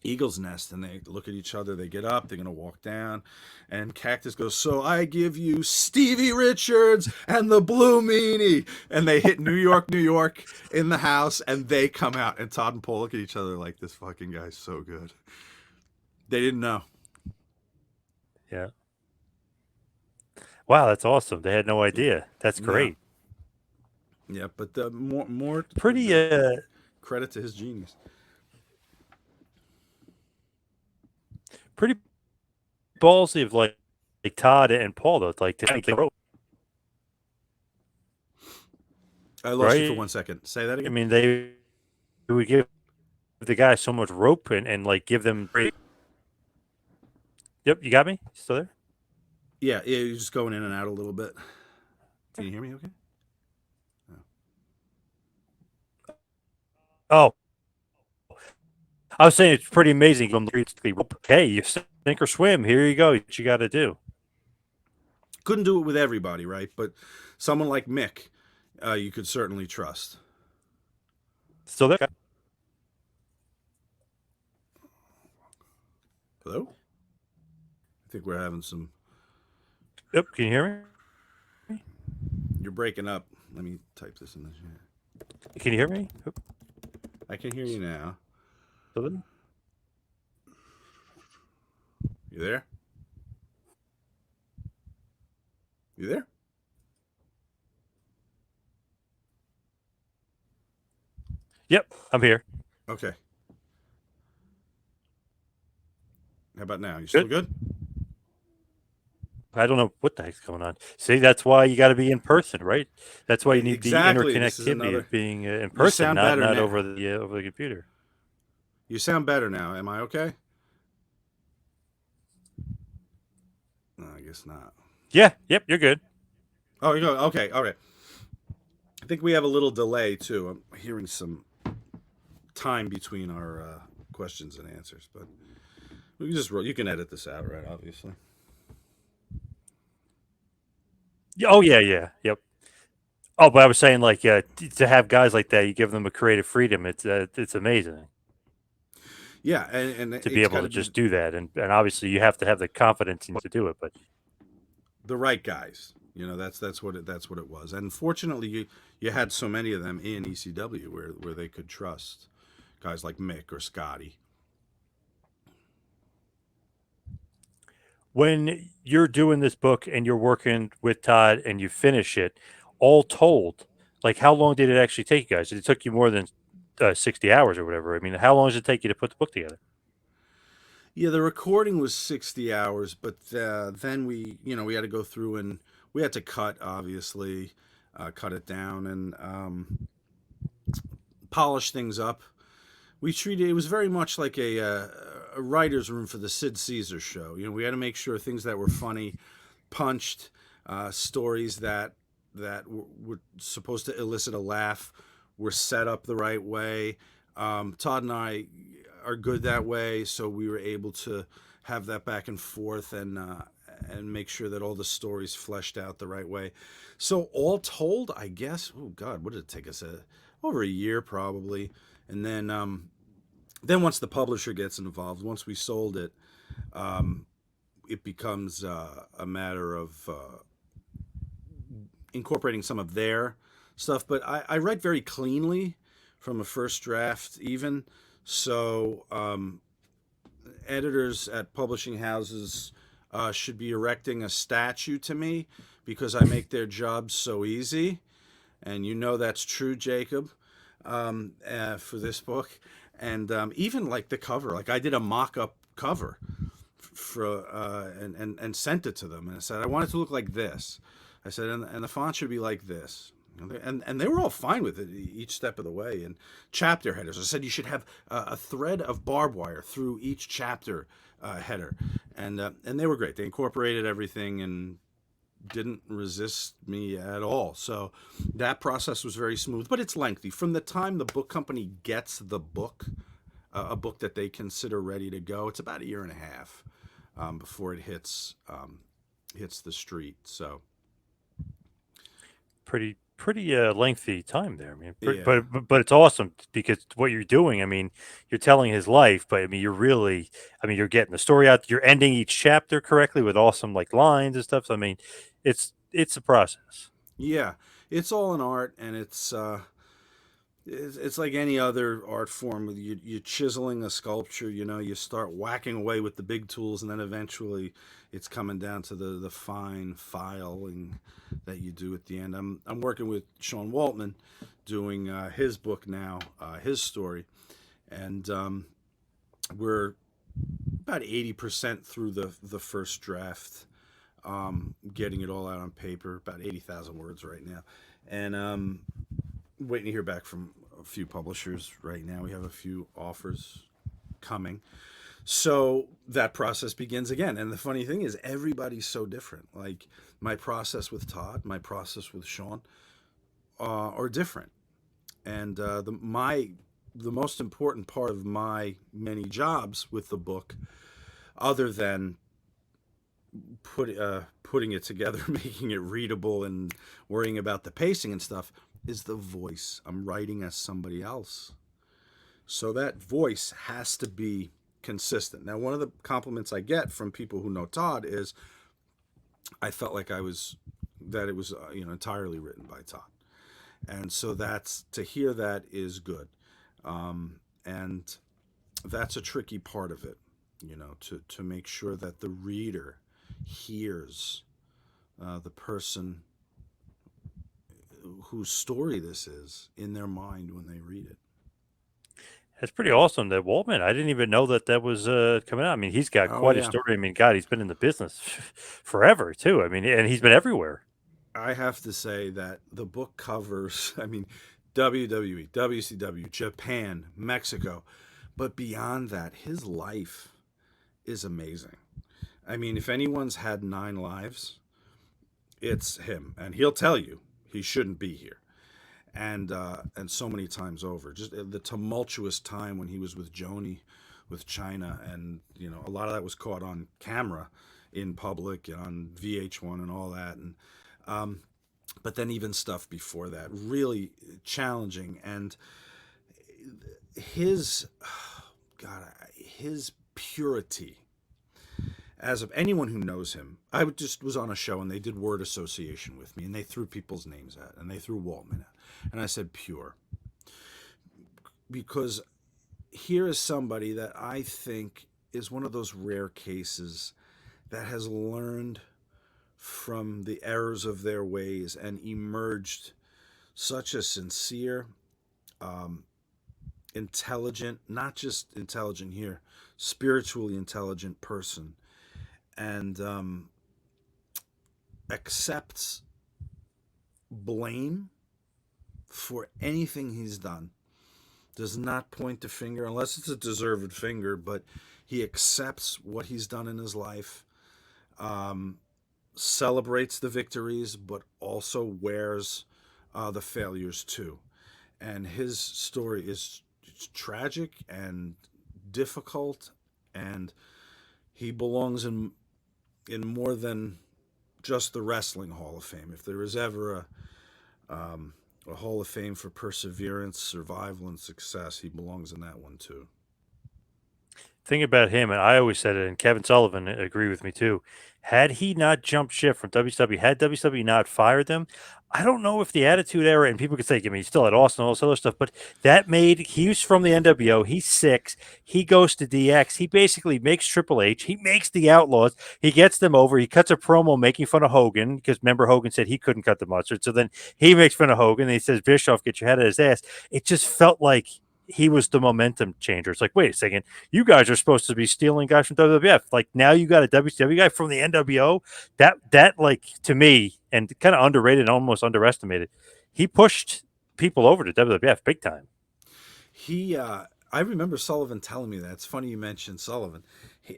Eagle's Nest, and they look at each other. They get up. They're going to walk down. And Cactus goes, so I give you Stevie Richards and the Blue Meanie. And they hit New York, New York in the house, and they come out. And Todd and Paul look at each other like, this fucking guy's so good. They didn't know. Yeah. Wow, that's awesome. They had no idea. That's No. great. Yeah, but more Pretty credit to his genius. pretty ballsy of like Todd and Paul though. Like they wrote, I lost you for right? 1 second. Say that I again. mean, they would give the guys so much rope and like give them great. Yep, you got me. Still there? Yeah, you're just going in and out a little bit. Can you hear me okay? Oh, I was saying it's pretty amazing. Hey, you sink or swim. Here you go. What you got to do. Couldn't do it with everybody, right? But someone like Mick, you could certainly trust. Still there? Hello? I think we're having some. Yep. Can you hear me? You're breaking up. Let me type this in the chat. Can you hear me? Oop. I can hear you now. Still there? You there? You there? Yep, I'm here. Okay. How about now? You still good? I don't know what the heck's going on. See, that's why you got to be in person, right? That's why you need Exactly. the This is interconnectivity another. of being in You person, sound not better not now. over the computer. You sound better now. Am I okay? No, I guess not. Yeah. Yep. You're good. Oh, you go. Okay. All right. I think we have a little delay too. I'm hearing some time between our questions and answers, but we can just roll. You can edit this out, right? Obviously. Oh yeah. Yeah. Yep. Oh, but I was saying like to have guys like that, you give them a creative freedom. It's amazing Yeah, and to be it's got able to to be just do that, and obviously you have to have the confidence to do it. But the right guys. You know, that's what it was. And fortunately, you had so many of them in ECW where they could trust guys like Mick or Scotty. when you're doing this book and you're working with Todd and you finish it, all told, like how long did it actually take you guys? Did it took you more than 60 hours or whatever? I mean, how long does it take you to put the book together? Yeah, the recording was 60 hours, but then we had to go through and we had to cut, obviously, cut it down and polish things up. We treated it was very much like a writer's room for the Sid Caesar show. You know, we had to make sure things that were funny, punched, stories that were supposed to elicit a laugh were set up the right way. Todd and I are good that way, so we were able to have that back and forth and make sure that all the stories fleshed out the right way. So all told, I guess, oh God, what did it take us? Over a year probably, and then once the publisher gets involved, once we sold it, it becomes a matter of incorporating some of their stuff. But I write very cleanly from a first draft, even so. Editors at publishing houses should be erecting a statue to me because I make their jobs so easy, and you know that's true, Jacob. for this book, and even like the cover. Like I did a mock-up cover for and sent it to them, and I said I want it to look like this. I said, and the font should be like this. And they were all fine with it each step of the way. And chapter headers, I said you should have a thread of barbed wire through each chapter header, and they were great. They incorporated everything and didn't resist me at all. So that process was very smooth, but it's lengthy. From the time the book company gets the book, a book that they consider ready to go, it's about a year and a half before it hits the street. So pretty lengthy time there. I mean, yeah. but it's awesome because what you're doing. I mean, you're telling his life, but I mean, you're getting the story out. You're ending each chapter correctly with awesome like lines and stuff. So I mean, it's a process. Yeah, it's all an art, and it's like any other art form. You're chiseling a sculpture. You start whacking away with the big tools, and then eventually, it's coming down to the fine filing that you do at the end. I'm working with Sean Waltman, doing his book now, his story, and we're about 80% through the first draft, getting it all out on paper. About 80,000 words right now, and waiting to hear back from a few publishers right now. We have a few offers coming. So that process begins again. And the funny thing is, everybody's so different. Like my process with Tod, my process with Sean are different. And the most important part of my many jobs with the book, other than putting it together, making it readable, and worrying about the pacing and stuff, is the voice. I'm writing as somebody else. So that voice has to be consistent. Now, one of the compliments I get from people who know Tod is I felt like that it was entirely written by Tod. And so to hear that is good. And that's a tricky part of it, to make sure that the reader hears the person whose story this is in their mind when they read it. That's pretty awesome. That Waltman, I didn't even know that was coming out. I mean, he's got Oh quite a yeah, story. I mean, God, he's been in the business forever too. I mean, and he's been everywhere. I have to say that the book covers, I mean, WWE, WCW, Japan, Mexico, but beyond that, his life is amazing. I mean, if anyone's had 9 lives, it's him, and he'll tell you he shouldn't be here. And so many times over, just the tumultuous time when he was with Joni, with China, and a lot of that was caught on camera, in public, and on VH1 and all that, and but then even stuff before that, really challenging. And his God, his purity. As of anyone who knows him, I just was on a show and they did word association with me, and they threw people's names out, and they threw Waltman out, and I said pure, because here is somebody that I think is one of those rare cases that has learned from the errors of their ways and emerged such a sincere, intelligent, not just intelligent here, spiritually intelligent person, and accepts blame for anything he's done. Does not point the finger unless it's a deserved finger, but he accepts what he's done in his life, celebrates the victories, but also wears the failures too. And his story is tragic and difficult, and he belongs in more than just the Wrestling Hall of Fame. If there is ever a Hall of Fame for perseverance, survival, and success, he belongs in that one too. thing about him, and I always said it, and Kevin Sullivan agreed with me too. Had he not jumped ship from WCW, had WCW not fired them, I don't know if the Attitude Era, and people could say, I mean, he's still at Austin, all this other stuff, but that made, he was from the NWO, he's 6, he goes to DX, he basically makes Triple H, he makes the Outlaws, he gets them over, he cuts a promo making fun of Hogan, because remember Hogan said he couldn't cut the mustard, so then he makes fun of Hogan, and he says, Bischoff, get your head out of his ass. It just felt like he was the momentum changer. It's like, wait a second, you guys are supposed to be stealing guys from WWF. Like now you got a WCW guy from the NWO. That like to me, and kind of underrated and almost underestimated. He pushed people over to WWF big time. I remember Sullivan telling me that. It's funny you mentioned Sullivan.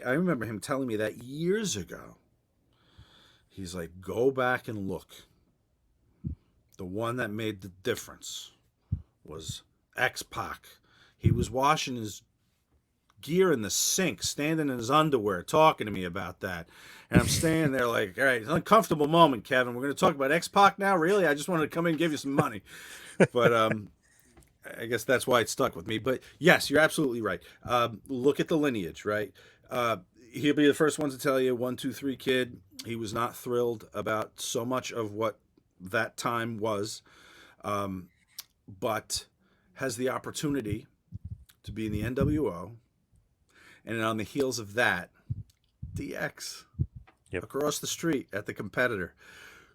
I remember him telling me that years ago. He's like, go back and look. The one that made the difference was X-Pac. He was washing his gear in the sink, standing in his underwear, talking to me about that. And I'm standing there like, all right, it's an uncomfortable moment, Kevin. We're going to talk about X-Pac now? Really? I just wanted to come in and give you some money. But I guess that's why it stuck with me. But yes, you're absolutely right. Look at the lineage, right? He'll be the first one to tell you, 1, 2, 3 kid. He was not thrilled about so much of what that time was, but has the opportunity to be in the NWO, and on the heels of that, DX. Yep. Across the street at the competitor.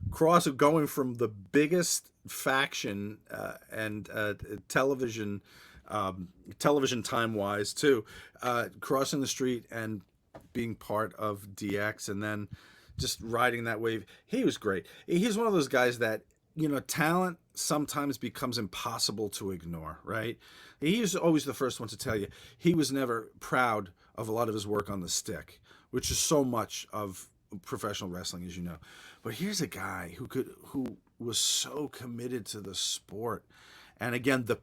Going from the biggest faction and television time-wise, too, crossing the street and being part of DX, and then just riding that wave. He was great. He's one of those guys that, talent sometimes becomes impossible to ignore, right? He's always the first one to tell you he was never proud of a lot of his work on the stick, which is so much of professional wrestling, as you know. But here's a guy who was so committed to the sport, and again, the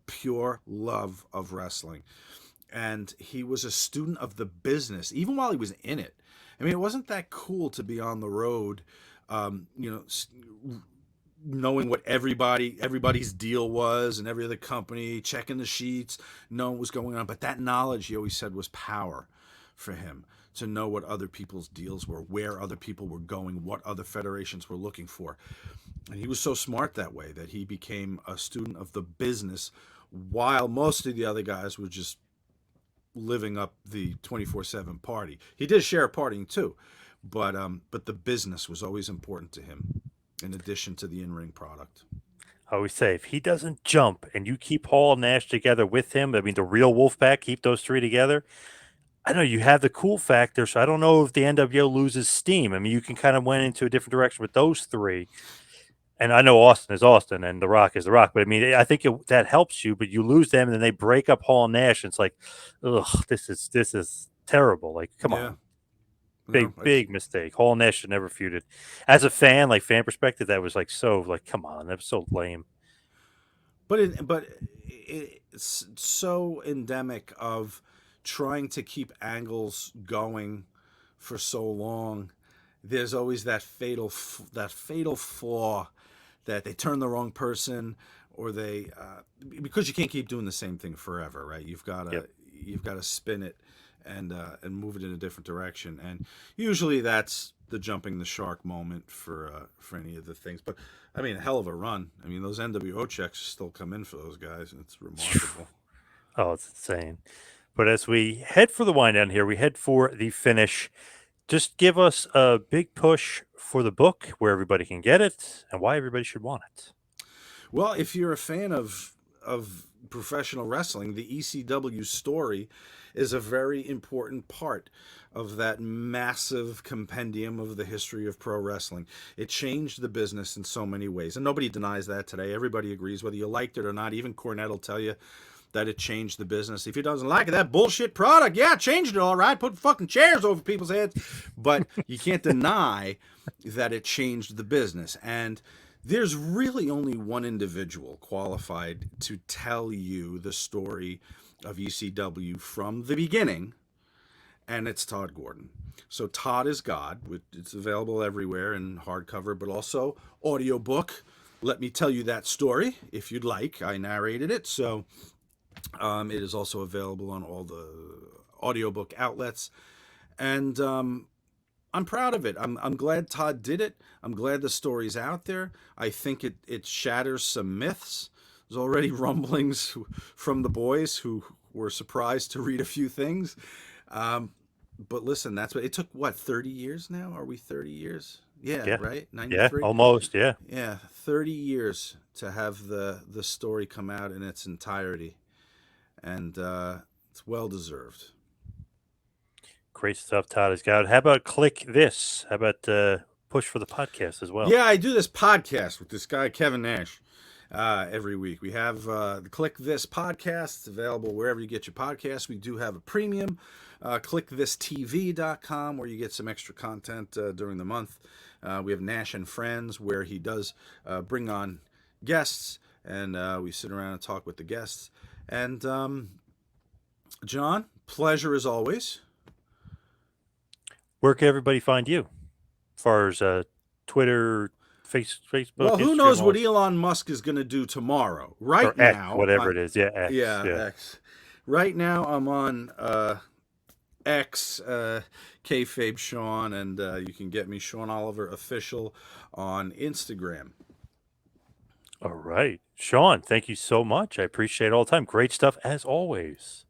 pure love of wrestling. And he was a student of the business, even while he was in it. I mean, it wasn't that cool to be on the road, knowing what everybody's deal was and every other company, checking the sheets, knowing what was going on. But that knowledge, he always said, was power for him, to know what other people's deals were, where other people were going, what other federations were looking for. And he was so smart that way that he became a student of the business, while most of the other guys were just living up the 24/7 party. He did share partying too, but the business was always important to him, in addition to the in-ring product. I always say, if he doesn't jump and you keep Hall and Nash together with him, I mean, the real Wolfpack, keep those 3 together, I know you have the cool factor, so I don't know if the NWO loses steam. I mean, you can kind of went into a different direction with those 3. And I know Austin is Austin and The Rock is The Rock, but I mean, I think that helps you, but you lose them and then they break up Hall and Nash. And it's like, ugh, this is terrible. Like, come on. Big mistake. Hall and Nash should never feuded. As a fan, like fan perspective, that was like so like, come on, that was so lame. But it's so endemic of trying to keep angles going for so long. There's always that fatal flaw that they turn the wrong person, or they because you can't keep doing the same thing forever, right? You've got to spin it and move it in a different direction, and usually that's the jumping the shark moment for any of the things. But I mean, a hell of a run. I mean, those NWO checks still come in for those guys, and it's remarkable. Oh, it's insane. But as we head for the wind down here, we head for the finish. Just give us a big push for the book, where everybody can get it and why everybody should want it. Well, if you're a fan of professional wrestling, the ECW story is a very important part of that massive compendium of the history of pro wrestling. It changed the business in so many ways, and nobody denies that today. Everybody agrees, whether you liked it or not. Even Cornette will tell you that it changed the business. If he doesn't like it, that bullshit product, yeah, changed it all right. Put fucking chairs over people's heads. But you can't deny that it changed the business. And there's really only one individual qualified to tell you the story of ECW from the beginning, and it's Tod Gordon. So Tod is God. It's available everywhere in hardcover, but also audiobook. Let me tell you that story, if you'd like. I narrated it, so it is also available on all the audiobook outlets. And I'm proud of it. I'm glad Tod did it. I'm glad the story's out there. I think it shatters some myths. There's already rumblings from the boys who were surprised to read a few things. But listen, that's what it took. What, 30 years now? Are we 30 years? Yeah, right. 93. Almost. Yeah. Yeah, 30 years to have the story come out in its entirety, and it's well deserved. Great stuff Tod has got. How about Click This? How about push for the podcast as well? Yeah, I do this podcast with this guy Kevin Nash every week. We have the Click This podcast. It's available wherever you get your podcasts. We do have a premium, clickthisTV.com, where you get some extra content during the month. We have Nash and Friends, where he does bring on guests, and we sit around and talk with the guests. And John, pleasure as always. Where can everybody find you? As far as Twitter, Facebook. Well, who Instagram, knows what Elon Musk is going to do tomorrow? Right or now, X, whatever it is. Yeah, X. Yeah, X. Right now, I'm on X, Kayfabe Sean, and you can get me Sean Oliver Official on Instagram. All right. Sean, thank you so much. I appreciate it all the time. Great stuff as always.